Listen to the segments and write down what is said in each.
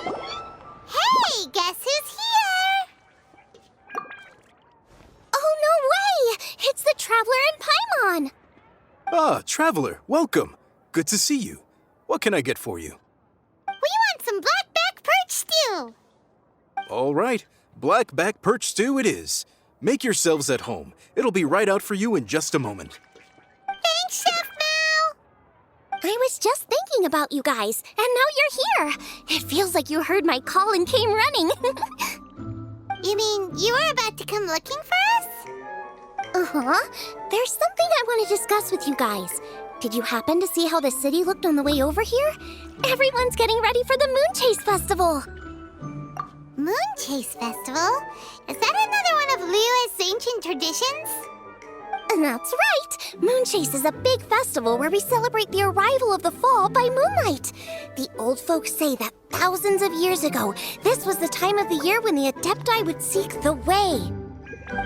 Hey, guess who's here? Oh, no way! It's the Traveler and Paimon! Ah, Traveler, welcome. Good to see you. What can I get for you? We want some blackback perch stew! All right, blackback perch stew it is. Make yourselves at home. It'll be right out for you in just a moment. Thanks, Chef Mal! I was just thinking about you guys, and now you're here. It feels like you heard my call and came running. You mean you were about to come looking for us? Uh-huh. There's something I want to discuss with you guys. Did you happen to see how the city looked on the way over here? Everyone's getting ready for the Moon Chase Festival. Moon Chase Festival? Is that another one of Liyue's ancient traditions? That's right! Moon Chase is a big festival where we celebrate the arrival of the fall by moonlight. The old folks say that thousands of years ago, this was the time of the year when the Adepti would seek the way.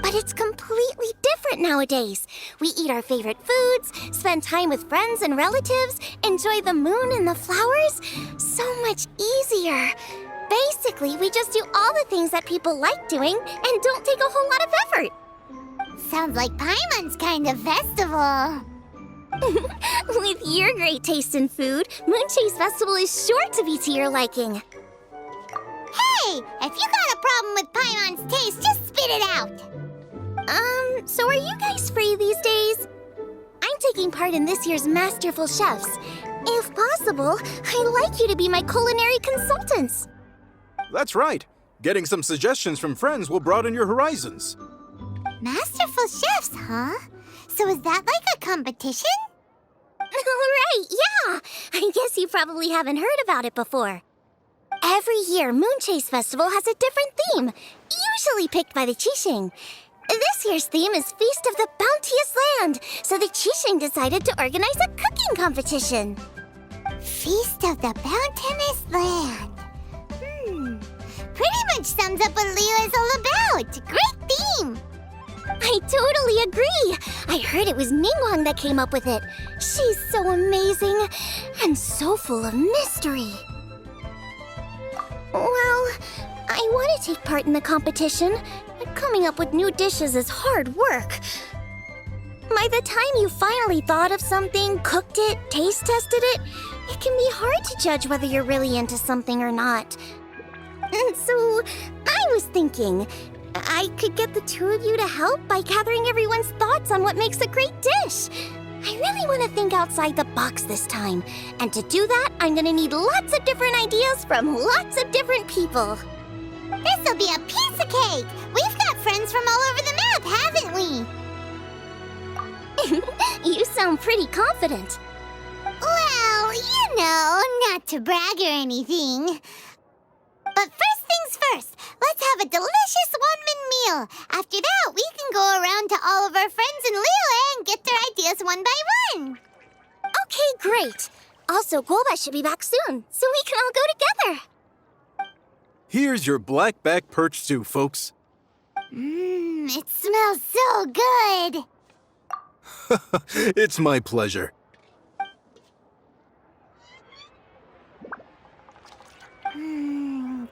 But it's completely different nowadays. We eat our favorite foods, spend time with friends and relatives, enjoy the moon and the flowers. So much easier. Basically, we just do all the things that people like doing and don't take a whole lot of effort. Sounds like Paimon's kind of festival. With your great taste in food, Moon Chase Festival is sure to be to your liking. Hey! If you got a problem with Paimon's taste, just spit it out! So are you guys free these days? I'm taking part in this year's Masterful Chefs. If possible, I'd like you to be my culinary consultants. That's right. Getting some suggestions from friends will broaden your horizons. Masterful Chefs, huh? So is that like a competition? Right, yeah! I guess you probably haven't heard about it before. Every year, Moon Chase Festival has a different theme, usually picked by the Qixing. This year's theme is Feast of the Bounteous Land, so the Qixing decided to organize a cooking competition. Feast of the Bounteous Land. Pretty much sums up what Liyue is all about. Great theme! I totally agree. I heard it was Ningguang that came up with it. She's so amazing and so full of mystery. Well, I want to take part in the competition, but coming up with new dishes is hard work. By the time you finally thought of something, cooked it, taste tested it, it can be hard to judge whether you're really into something or not. So, I was thinking, I could get the two of you to help by gathering everyone's thoughts on what makes a great dish. I really want to think outside the box this time. And to do that, I'm going to need lots of different ideas from lots of different people. This'll be a piece of cake! We've got friends from all over the map, haven't we? You sound pretty confident. Well, you know, not to brag or anything. But first things first, let's have a delicious one-man meal. After that, we can go around to all of our friends in Liyue and get their ideas one by one. Okay, great. Also, Golbat should be back soon, so we can all go together. Here's your blackback perch stew, folks. It smells so good. It's my pleasure.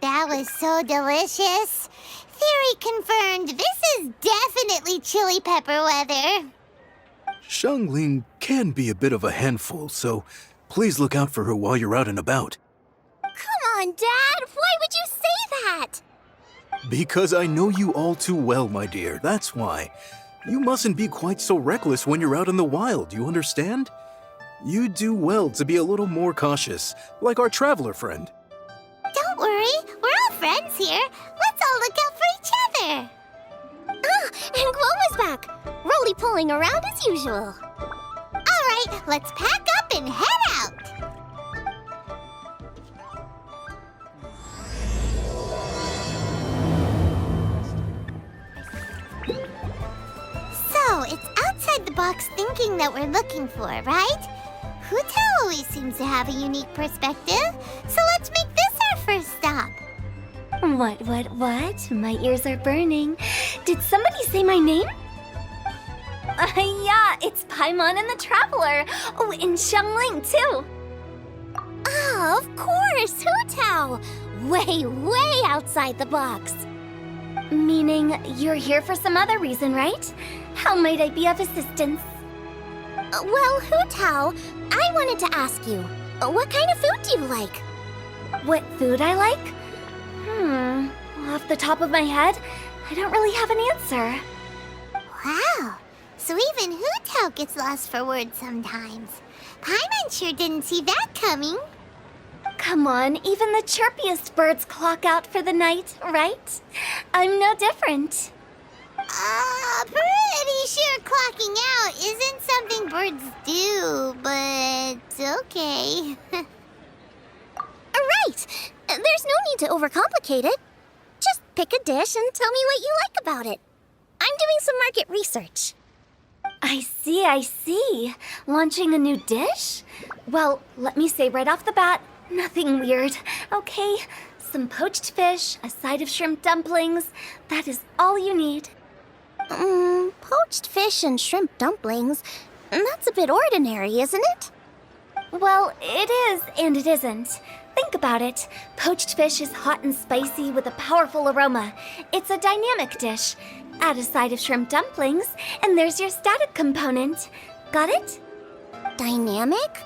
That was so delicious. Theory confirmed, this is definitely chili pepper weather. Xiangling can be a bit of a handful, so please look out for her while you're out and about. Come on, Dad. Why would you say that? Because I know you all too well, my dear, that's why. You mustn't be quite so reckless when you're out in the wild, you understand? You do well to be a little more cautious, like our traveler friend. Don't worry, we're all friends here. Let's all look out for each other. Ah, and Guo is back, roly-poling around as usual. All right, let's pack up and head out. So, it's outside the box thinking that we're looking for, right? Huta always seems to have a unique perspective, so let's make this our first stop. What? My ears are burning. Did somebody say my name? Yeah, it's Paimon and the Traveler. Oh, and Xiangling, too. Oh, Of course, Hootao! Way, way outside the box. Meaning you're here for some other reason, right? How might I be of assistance? Well, Hootao, I wanted to ask you, what kind of food do you like? What food I like? Off the top of my head, I don't really have an answer. Wow, so even Hootao gets lost for words sometimes. Paimon sure didn't see that coming. Come on, even the chirpiest birds clock out for the night, right? I'm no different. Pretty sure clocking out isn't something birds do, but okay. Right! There's no need to overcomplicate it. Just pick a dish and tell me what you like about it. I'm doing some market research. I see. Launching a new dish? Well, let me say right off the bat, nothing weird, okay? Some poached fish, a side of shrimp dumplings. That is all you need. Poached fish and shrimp dumplings. That's a bit ordinary, isn't it? Well, it is and it isn't. Think about it. Poached fish is hot and spicy with a powerful aroma. It's a dynamic dish. Add a side of shrimp dumplings, and there's your static component. Got it? Dynamic?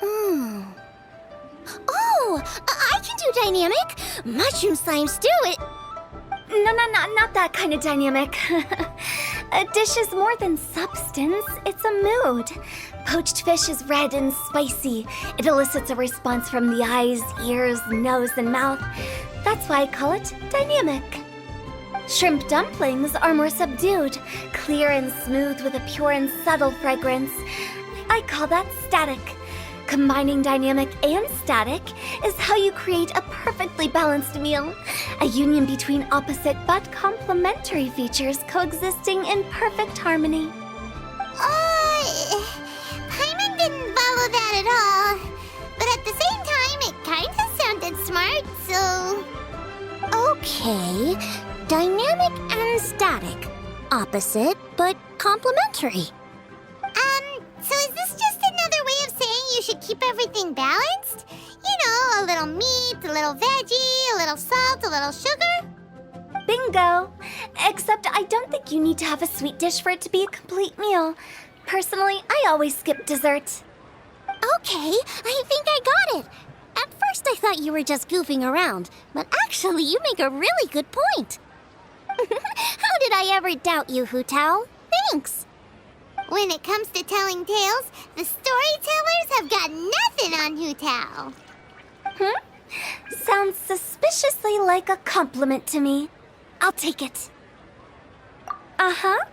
Oh, I can do dynamic. Mushroom slime stew it. No, not that kind of dynamic. A dish is more than substance, it's a mood. Poached fish is red and spicy. It elicits a response from the eyes, ears, nose, and mouth. That's why I call it dynamic. Shrimp dumplings are more subdued, clear and smooth with a pure and subtle fragrance. I call that static. Combining dynamic and static is how you create a perfectly balanced meal. A union between opposite but complementary features coexisting in perfect harmony. Paimon didn't follow that at all. But at the same time, it kinda sounded smart, so... Okay, dynamic and static. Opposite, but complementary. So is this just another way of saying you should keep everything balanced? You know, a little meat, a little veggie, a little salt, a little sugar? Bingo! Except I don't think you need to have a sweet dish for it to be a complete meal. Personally, I always skip dessert. Okay, I think I got it. At first I thought you were just goofing around, but actually you make a really good point. How did I ever doubt you, Hootao? Thanks. When it comes to telling tales, the storytellers have got nothing on Hootao. Sounds suspiciously like a compliment to me. I'll take it. Uh-huh.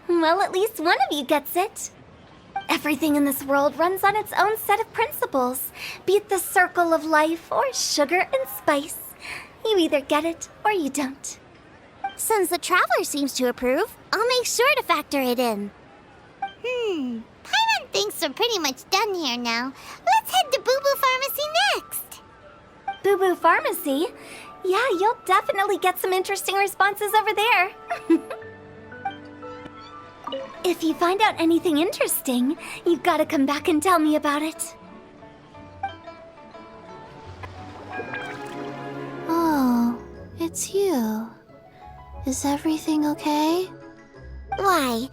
Well, at least one of you gets it. Everything in this world runs on its own set of principles, be it the circle of life or sugar and spice. You either get it or you don't. Since the traveler seems to approve, I'll make sure to factor it in. Paimon thinks we're pretty much done here now. Let's head to Boo Boo Pharmacy next. Boo Boo Pharmacy? Yeah, you'll definitely get some interesting responses over there. If you find out anything interesting, you've got to come back and tell me about it. Oh, it's you. Is everything okay? Why,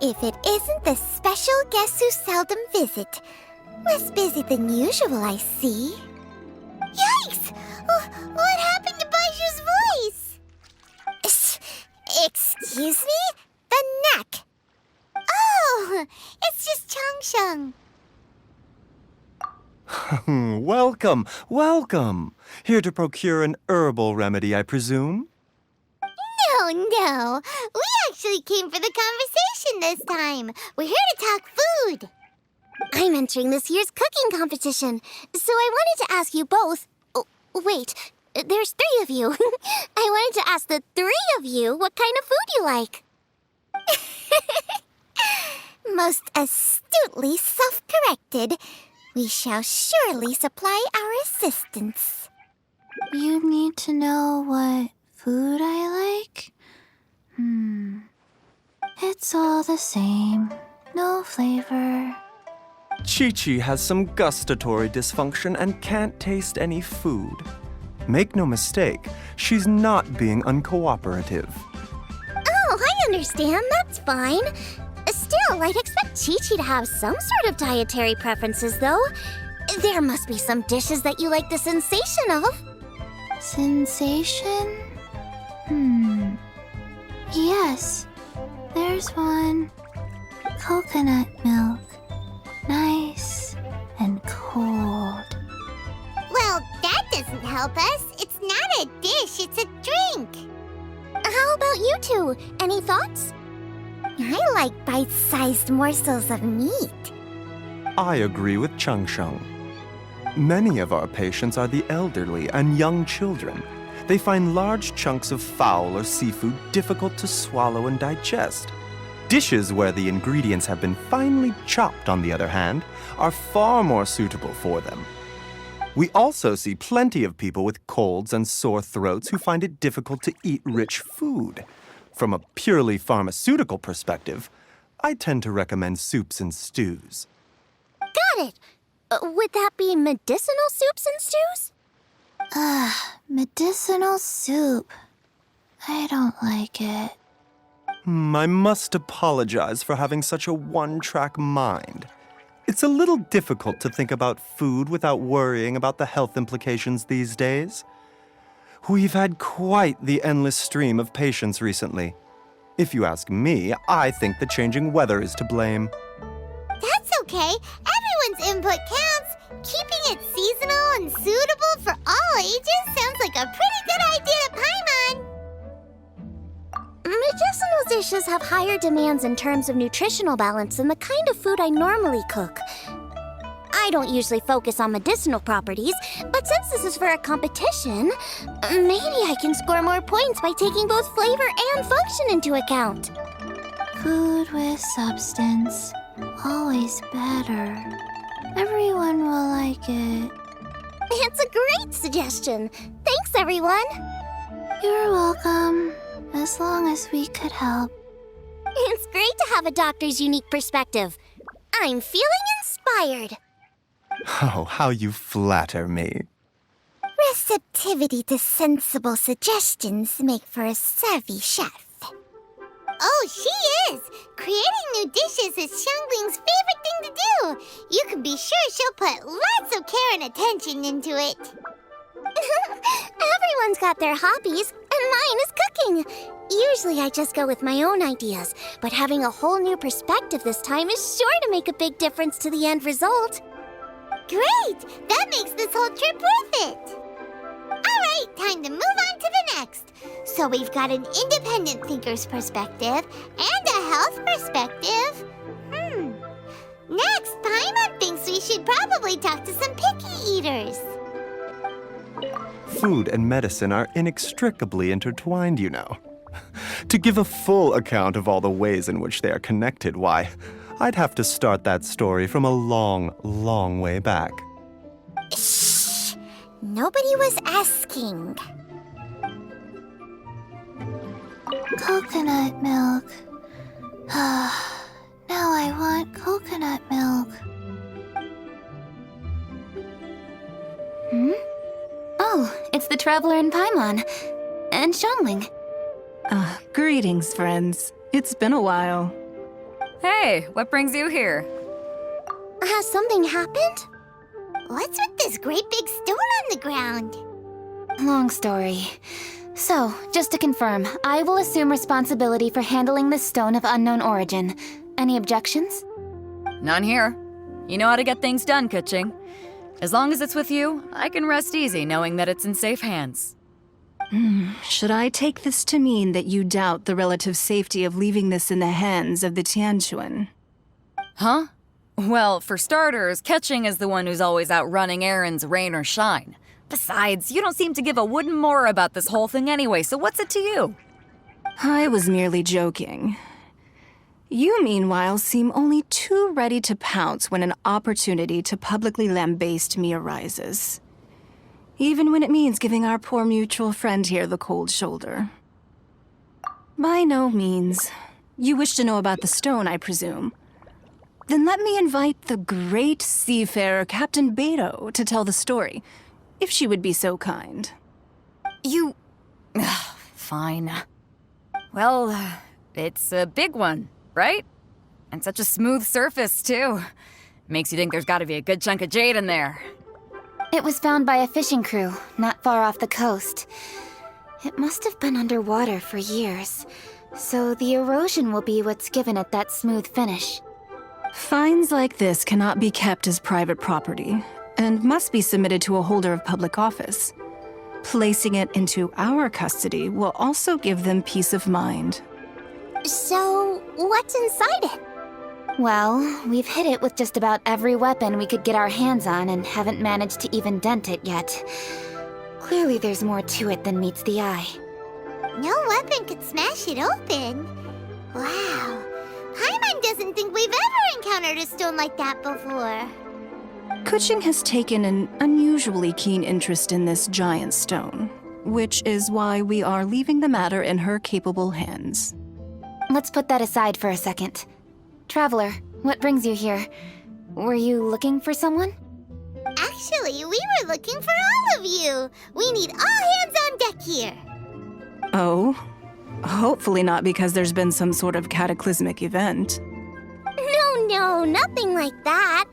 if it isn't the special guest who seldom visit. Less busy than usual, I see. Yikes! What happened to Baishu's voice? Excuse me? The neck. Oh, it's just Changsheng. Welcome. Here to procure an herbal remedy, I presume? No. We actually came for the conversation this time. We're here to talk food. I'm entering this year's cooking competition, so I wanted to ask you both... Oh, wait, there's 3 of you. I wanted to ask the 3 of you what kind of food you like. Most astutely self-corrected. We shall surely supply our assistance. You need to know what food I like? It's all the same. No flavor. Chi-Chi has some gustatory dysfunction and can't taste any food. Make no mistake, she's not being uncooperative. Oh, I understand. That's fine. Still, I'd expect Chi-Chi to have some sort of dietary preferences, though. There must be some dishes that you like the sensation of. Sensation? Yes, there's one. Coconut milk. Nice and cold. Well, that doesn't help us. It's not a dish, it's a drink. How about you two? Any thoughts? I like bite-sized morsels of meat. I agree with Chung Chung. Many of our patients are the elderly and young children. They find large chunks of fowl or seafood difficult to swallow and digest. Dishes where the ingredients have been finely chopped, on the other hand, are far more suitable for them. We also see plenty of people with colds and sore throats who find it difficult to eat rich food. From a purely pharmaceutical perspective, I tend to recommend soups and stews. Got it. Would that be medicinal soups and stews? Medicinal soup. I don't like it. I must apologize for having such a one-track mind. It's a little difficult to think about food without worrying about the health implications these days. We've had quite the endless stream of patients recently. If you ask me, I think the changing weather is to blame. That's okay. Everyone's input counts. Keeping it seasonal and suitable for all ages sounds like a pretty good idea to Paimon. Medicinal dishes have higher demands in terms of nutritional balance than the kind of food I normally cook. I don't usually focus on medicinal properties, but since this is for a competition, maybe I can score more points by taking both flavor and function into account. Food with substance. Always better. Everyone will like it. It's a great suggestion. Thanks, everyone. You're welcome. As long as we could help. It's great to have a doctor's unique perspective. I'm feeling inspired. Oh, how you flatter me. Receptivity to sensible suggestions make for a savvy chef. Oh, she is! Creating new dishes is Xiangling's favorite thing to do. You can be sure she'll put lots of care and attention into it. Everyone's got their hobbies, and mine is cooking. Usually I just go with my own ideas, but having a whole new perspective this time is sure to make a big difference to the end result. Great! That makes this whole trip worth it! Alright, time to move on to the next. So we've got an independent thinker's perspective and a health perspective. Next, Paimon thinks we should probably talk to some picky eaters. Food and medicine are inextricably intertwined, you know. To give a full account of all the ways in which they are connected, why, I'd have to start that story from a long, long way back. Shh! Nobody was asking. Coconut milk. Now I want coconut milk. Oh, it's the Traveler in Paimon. And Xiangling. Greetings, friends. It's been a while. Hey, what brings you here? Has something happened? What's with this great big stone on the ground? Long story. So, just to confirm, I will assume responsibility for handling this stone of unknown origin. Any objections? None here. You know how to get things done, Kuching. As long as it's with you, I can rest easy knowing that it's in safe hands. Should I take this to mean that you doubt the relative safety of leaving this in the hands of the Tianquan? Huh? Well, for starters, Kuching is the one who's always out running errands, rain or shine. Besides, you don't seem to give a wooden more about this whole thing anyway, so what's it to you? I was merely joking. You, meanwhile, seem only too ready to pounce when an opportunity to publicly lambaste me arises. Even when it means giving our poor mutual friend here the cold shoulder. By no means. You wish to know about the stone, I presume. Then let me invite the great seafarer Captain Beto to tell the story, if she would be so kind. You... Fine. Well, it's a big one, right? And such a smooth surface, too. Makes you think there's gotta be a good chunk of jade in there. It was found by a fishing crew, not far off the coast. It must have been underwater for years, so the erosion will be what's given it that smooth finish. Finds like this cannot be kept as private property, and must be submitted to a holder of public office. Placing it into our custody will also give them peace of mind. So, what's inside it? Well, we've hit it with just about every weapon we could get our hands on and haven't managed to even dent it yet. Clearly there's more to it than meets the eye. No weapon could smash it open. Wow. Paimon doesn't think we've ever encountered a stone like that before. Kuching has taken an unusually keen interest in this giant stone, which is why we are leaving the matter in her capable hands. Let's put that aside for a second. Traveler, what brings you here? Were you looking for someone? Actually, we were looking for all of you. We need all hands on deck here. Oh? Hopefully not because there's been some sort of cataclysmic event. No, nothing like that.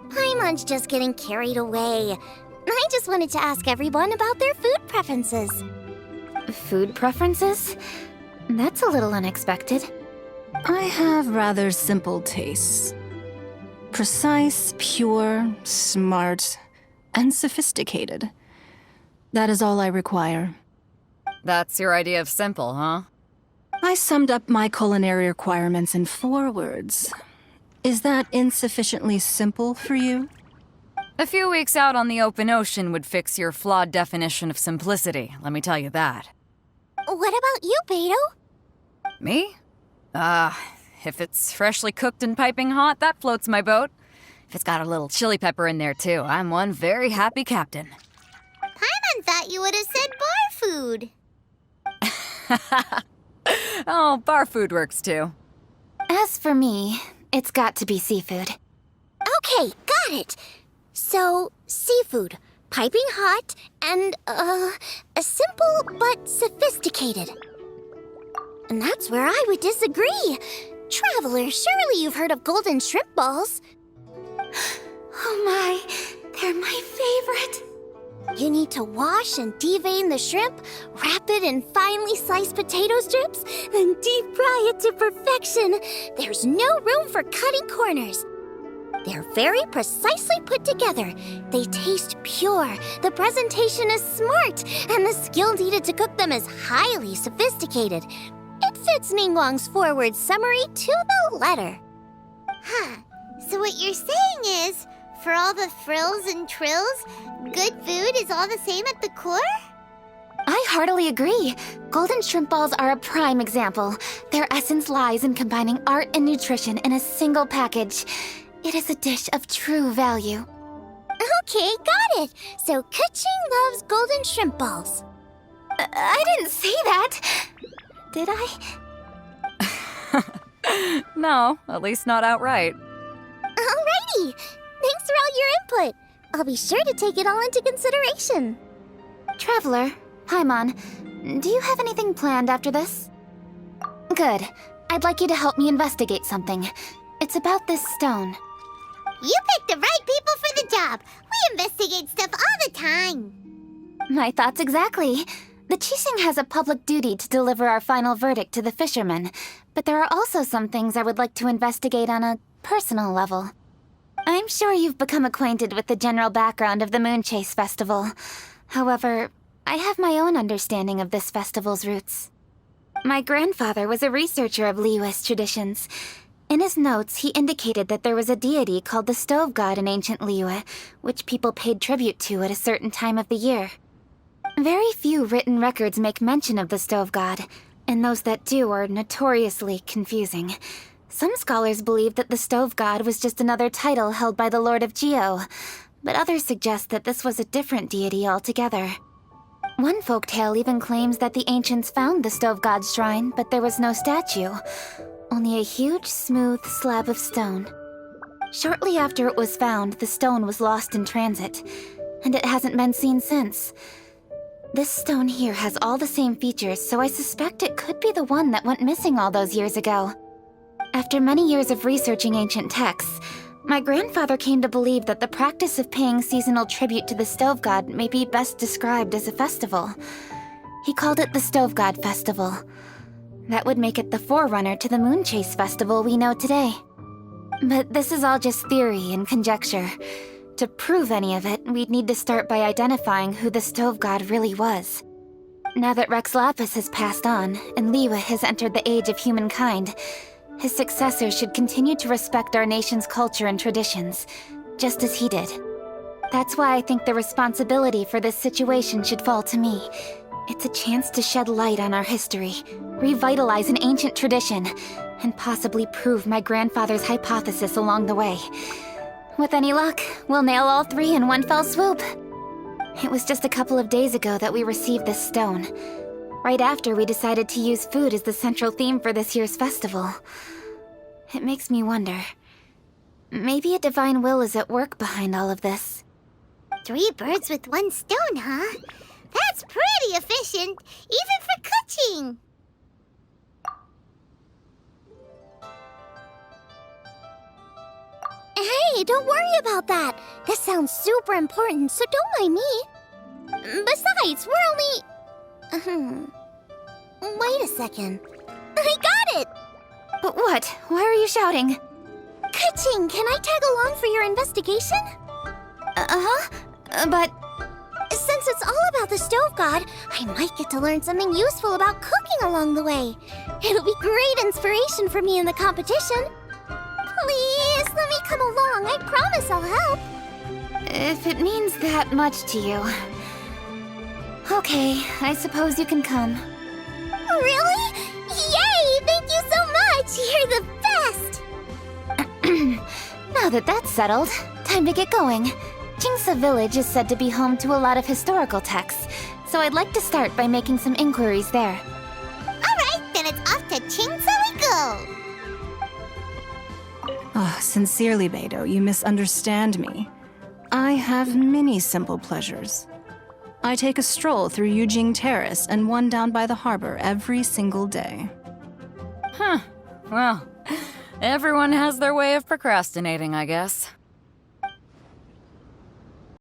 Paimon's just getting carried away. I just wanted to ask everyone about their food preferences. Food preferences? That's a little unexpected. I have rather simple tastes. Precise, pure, smart, and sophisticated. That is all I require. That's your idea of simple, huh? I summed up my culinary requirements in 4 words. Is that insufficiently simple for you? A few weeks out on the open ocean would fix your flawed definition of simplicity, let me tell you that. What about you, Beto? Me? If it's freshly cooked and piping hot, that floats my boat. If it's got a little chili pepper in there, too, I'm one very happy captain. Paimon thought you would have said bar food. Oh, bar food works, too. As for me, it's got to be seafood. Okay, got it. So, seafood, piping hot, and, simple but sophisticated. And that's where I would disagree. Traveler, surely you've heard of golden shrimp balls. Oh my, they're my favorite. You need to wash and devein the shrimp, wrap it in finely sliced potato strips, then deep fry it to perfection. There's no room for cutting corners. They're very precisely put together. They taste pure, the presentation is smart, and the skill needed to cook them is highly sophisticated. It fits Ningguang's forward summary to the letter. Huh. So what you're saying is, for all the frills and trills, good food is all the same at the core? I heartily agree. Golden shrimp balls are a prime example. Their essence lies in combining art and nutrition in a single package. It is a dish of true value. Okay, got it. So Kuching loves golden shrimp balls. I didn't say that. Did I? No, at least not outright. Alrighty. Thanks for all your input. I'll be sure to take it all into consideration. Traveler, Paimon, do you have anything planned after this? Good. I'd like you to help me investigate something. It's about this stone. You picked the right people for the job. We investigate stuff all the time. My thoughts exactly. The Qixing has a public duty to deliver our final verdict to the fishermen, but there are also some things I would like to investigate on a personal level. I'm sure you've become acquainted with the general background of the Moon Chase Festival. However, I have my own understanding of this festival's roots. My grandfather was a researcher of Liyue's traditions. In his notes, he indicated that there was a deity called the Stove God in ancient Liyue, which people paid tribute to at a certain time of the year. Very few written records make mention of the Stove God, and those that do are notoriously confusing. Some scholars believe that the Stove God was just another title held by the Lord of Geo, but others suggest that this was a different deity altogether. One folktale even claims that the ancients found the Stove God's shrine, but there was no statue. Only a huge, smooth slab of stone. Shortly after it was found, the stone was lost in transit, and it hasn't been seen since. This stone here has all the same features, so I suspect it could be the one that went missing all those years ago. After many years of researching ancient texts, my grandfather came to believe that the practice of paying seasonal tribute to the stove god may be best described as a festival. He called it the Stove God Festival. That would make it the forerunner to the Moon Chase Festival we know today. But this is all just theory and conjecture. To prove any of it, we'd need to start by identifying who the stove god really was. Now that Rex Lapis has passed on, and Liwa has entered the age of humankind, his successors should continue to respect our nation's culture and traditions, just as he did. That's why I think the responsibility for this situation should fall to me. It's a chance to shed light on our history, revitalize an ancient tradition, and possibly prove my grandfather's hypothesis along the way. With any luck, we'll nail all three in one fell swoop. It was just a couple of days ago that we received this stone, right after we decided to use food as the central theme for this year's festival. It makes me wonder. Maybe a divine will is at work behind all of this. 3 birds with 1 stone, huh? That's pretty efficient, even for cooking. Hey, don't worry about that. This sounds super important, so don't mind me. Besides, we're only... Wait a second. I got it! But what? Why are you shouting? Ka-ching, can I tag along for your investigation? But... Since it's all about the stove god, I might get to learn something useful about cooking along the way. It'll be great inspiration for me in the competition. Please, let me come along. I promise I'll help. if it means that much to you... Okay, I suppose you can come. Really? Yay! Thank you so much! You're the best! Now that that's settled, time to get going. Jingsa Village is said to be home to a lot of historical texts, so I'd like to start by making some inquiries there. Alright, then it's off to Jingsa we go! Oh, sincerely, Beidou, you misunderstand me. I have many simple pleasures. I take a stroll through Yujing Terrace and one down by the harbor every single day. Huh. Well, everyone has their way of procrastinating, I guess.